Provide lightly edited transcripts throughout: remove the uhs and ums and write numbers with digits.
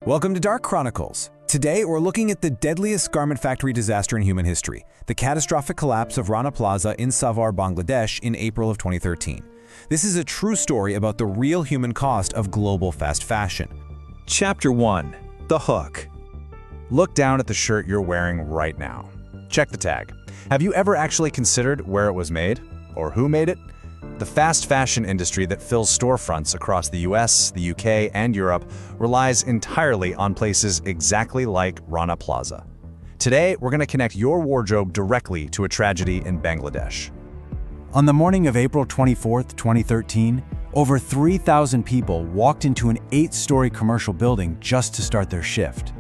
Welcome to Dark Chronicles. Today, we're looking at the deadliest garment factory disaster in human history, the catastrophic collapse of Rana Plaza in Savar, Bangladesh in April of 2013. This is a true story about the real human cost of global fast fashion. Chapter 1. The Hook. Look down at the shirt you're wearing right now. Check the tag. Have you ever actually considered where it was made? Or who made it? The fast fashion industry that fills storefronts across the US, the UK, and Europe relies entirely on places exactly like Rana Plaza. Today, we're going to connect your wardrobe directly to a tragedy in Bangladesh. On the morning of April 24, 2013, over 3,000 people walked into an 8-story commercial building just to start their shift.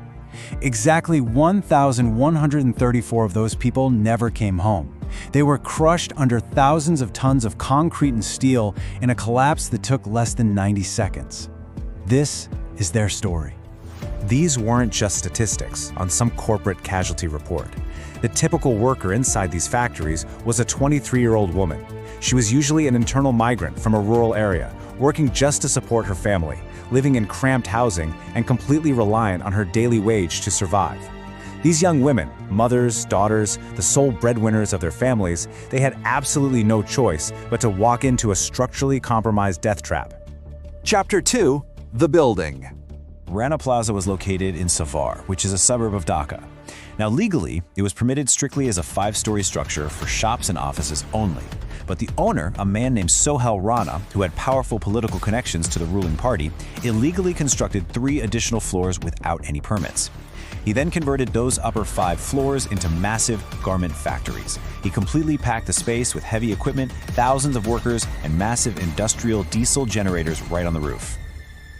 Exactly 1,134 of those people never came home. They were crushed under thousands of tons of concrete and steel in a collapse that took less than 90 seconds. This is their story. These weren't just statistics on some corporate casualty report. The typical worker inside these factories was a 23-year-old woman. She was usually an internal migrant from a rural area, working just to support her family, living in cramped housing and completely reliant on her daily wage to survive. These young women, mothers, daughters, the sole breadwinners of their families, they had absolutely no choice but to walk into a structurally compromised death trap. Chapter 2. The Building. Rana Plaza was located in Savar, which is a suburb of Dhaka. Now, legally, it was permitted strictly as a 5-story structure for shops and offices only. But the owner, a man named Sohel Rana, who had powerful political connections to the ruling party, illegally constructed 3 additional floors without any permits. He then converted those upper 5 floors into massive garment factories. He completely packed the space with heavy equipment, thousands of workers, and massive industrial diesel generators right on the roof.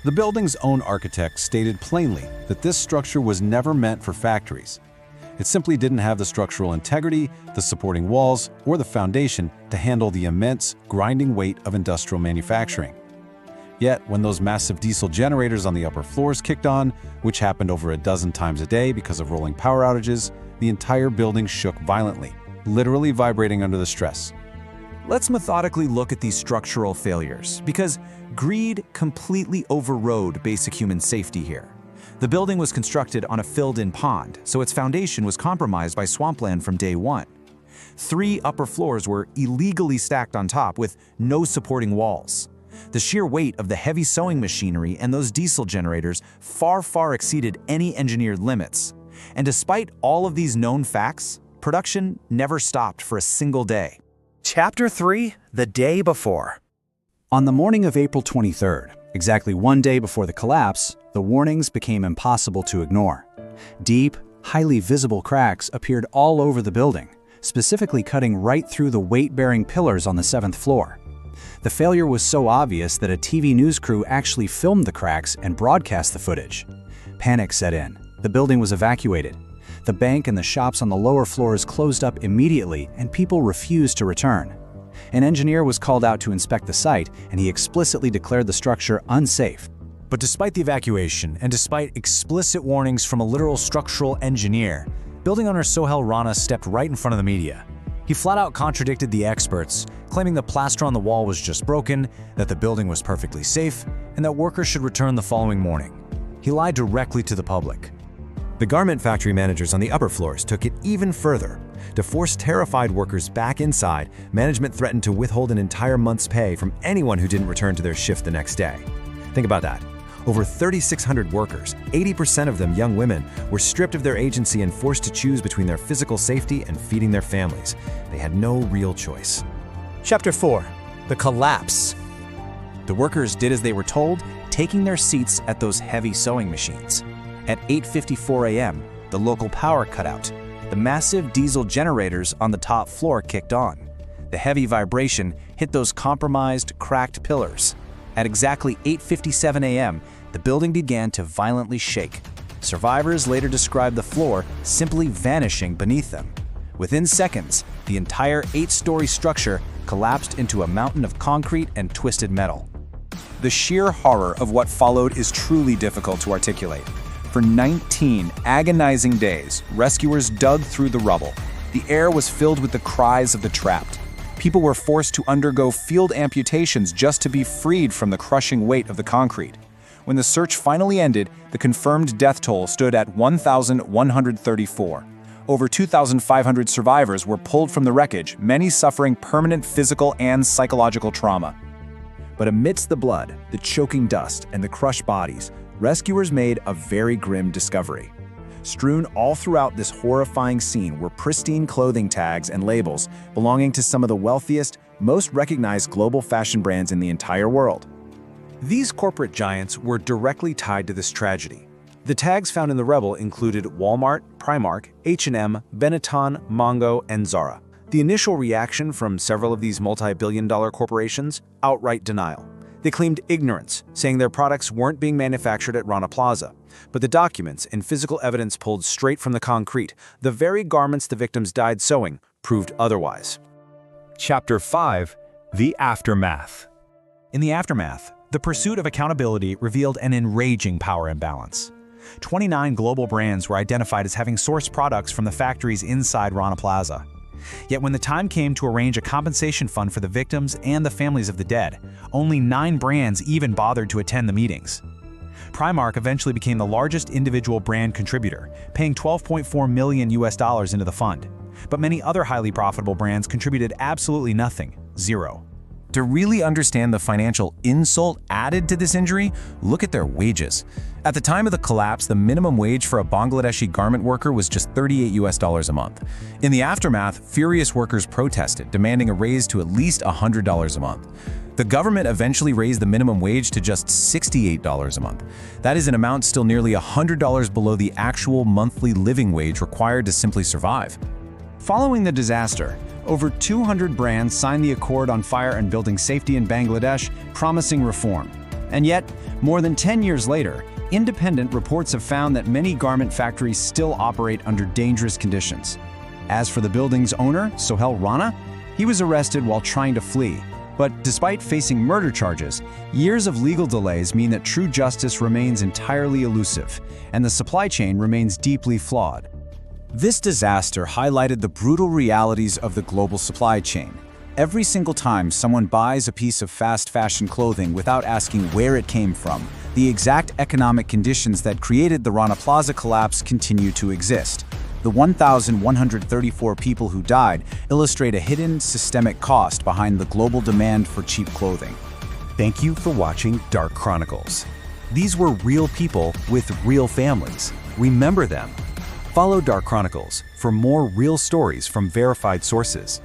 The building's own architect stated plainly that this structure was never meant for factories. It simply didn't have the structural integrity, the supporting walls, or the foundation to handle the immense, grinding weight of industrial manufacturing. Yet, when those massive diesel generators on the upper floors kicked on, which happened over a dozen times a day because of rolling power outages, the entire building shook violently, literally vibrating under the stress. Let's methodically look at these structural failures, because greed completely overrode basic human safety here. The building was constructed on a filled-in pond, so its foundation was compromised by swampland from day one. 3 upper floors were illegally stacked on top with no supporting walls. The sheer weight of the heavy sewing machinery and those diesel generators far exceeded any engineered limits. And despite all of these known facts, production never stopped for a single day. Chapter 3. The Day Before. On the morning of April 23rd, exactly 1 day before the collapse, the warnings became impossible to ignore. Deep, highly visible cracks appeared all over the building, specifically cutting right through the weight-bearing pillars on the 7th floor. The failure was so obvious that a TV news crew actually filmed the cracks and broadcast the footage. Panic set in. The building was evacuated. The bank and the shops on the lower floors closed up immediately, and people refused to return. An engineer was called out to inspect the site, and he explicitly declared the structure unsafe. But despite the evacuation, and despite explicit warnings from a literal structural engineer, building owner Sohel Rana stepped right in front of the media. He flat-out contradicted the experts, claiming the plaster on the wall was just broken, that the building was perfectly safe, and that workers should return the following morning. He lied directly to the public. The garment factory managers on the upper floors took it even further. To force terrified workers back inside, management threatened to withhold an entire month's pay from anyone who didn't return to their shift the next day. Think about that. Over 3,600 workers, 80% of them young women, were stripped of their agency and forced to choose between their physical safety and feeding their families. They had no real choice. Chapter 4. The Collapse. The workers did as they were told, taking their seats at those heavy sewing machines. At 8:54 a.m., the local power cut out. The massive diesel generators on the top floor kicked on. The heavy vibration hit those compromised, cracked pillars. At exactly 8:57 a.m., the building began to violently shake. Survivors later described the floor simply vanishing beneath them. Within seconds, the entire 8-story structure collapsed into a mountain of concrete and twisted metal. The sheer horror of what followed is truly difficult to articulate. For 19 agonizing days, rescuers dug through the rubble. The air was filled with the cries of the trapped. People were forced to undergo field amputations just to be freed from the crushing weight of the concrete. When the search finally ended, the confirmed death toll stood at 1,134. Over 2,500 survivors were pulled from the wreckage, many suffering permanent physical and psychological trauma. But amidst the blood, the choking dust, and the crushed bodies, rescuers made a very grim discovery. Strewn all throughout this horrifying scene were pristine clothing tags and labels belonging to some of the wealthiest, most recognized global fashion brands in the entire world. These corporate giants were directly tied to this tragedy. The tags found in the rubble included Walmart, Primark, H&M, Benetton, Mongo, and Zara. The initial reaction from several of these multi-billion-dollar corporations? Outright denial. They claimed ignorance, saying their products weren't being manufactured at Rana Plaza. But the documents and physical evidence pulled straight from the concrete, the very garments the victims died sewing, proved otherwise. Chapter 5: The Aftermath. In the aftermath, the pursuit of accountability revealed an enraging power imbalance. 29 global brands were identified as having sourced products from the factories inside Rana Plaza. Yet when the time came to arrange a compensation fund for the victims and the families of the dead, only 9 brands even bothered to attend the meetings. Primark eventually became the largest individual brand contributor, paying $12.4 million into the fund. But many other highly profitable brands contributed absolutely nothing, zero. To really understand the financial insult added to this injury, look at their wages. At the time of the collapse, the minimum wage for a Bangladeshi garment worker was just $38 a month. In the aftermath, furious workers protested, demanding a raise to at least $100 a month. The government eventually raised the minimum wage to just $68 a month. That is an amount still nearly $100 below the actual monthly living wage required to simply survive. Following the disaster, over 200 brands signed the Accord on Fire and Building Safety in Bangladesh, promising reform. And yet, more than 10 years later, independent reports have found that many garment factories still operate under dangerous conditions. As for the building's owner, Sohel Rana, he was arrested while trying to flee. But despite facing murder charges, years of legal delays mean that true justice remains entirely elusive, and the supply chain remains deeply flawed. This disaster highlighted the brutal realities of the global supply chain. Every single time someone buys a piece of fast fashion clothing without asking where it came from, the exact economic conditions that created the Rana Plaza collapse continue to exist. The 1,134 people who died illustrate a hidden systemic cost behind the global demand for cheap clothing. Thank you for watching Dark Chronicles. These were real people with real families. Remember them. Follow Dark Chronicles for more real stories from verified sources.